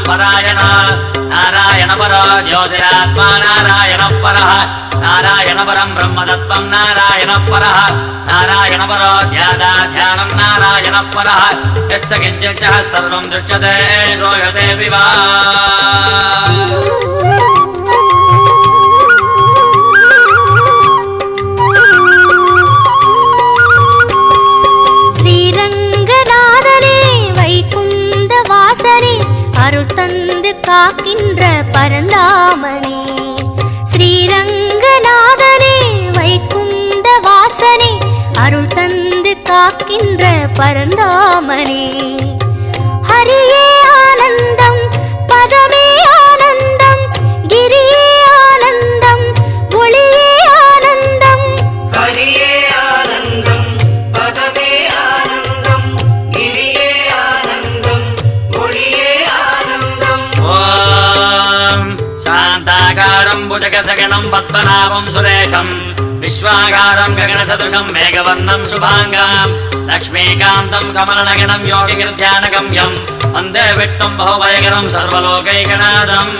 परायण नारायण परो ज्योतिरात्मा नारायण परः नारायण परं ब्रह्मतत्त्वं नारायण परः नारायण परो ध्यानं नारायण परः यश्च किञ्चित् सर्वं दृश्यते श्रूयते विवा அருள் தந்து காக்கின்ற பரந்தாமனே ஸ்ரீரங்கநாதனே வைகுந்த வாசனே அருள் தந்து காக்கின்ற பரந்தாமனே ஹரியே ஆனந்தம் பதமே ஆனந்தம் கிரியே ஆனந்தம் ஒளியே ஆனந்தம் ஹரியே ஆனந்தம் பதமே ஆனந்தம் கிரியே ஆனந்தம் ஒளியே शान्ताकारं भुजगसगणं पद्मनाभं सुरेशं विश्वाकारं गगनसदृशं मेघवर्णं शुभाङ्गं लक्ष्मीकान्तं कमलनयनं योगिगिर्ध्यानगम्यं वन्दे विष्णुं बहुभयकरं सर्वलोकैकनाथम्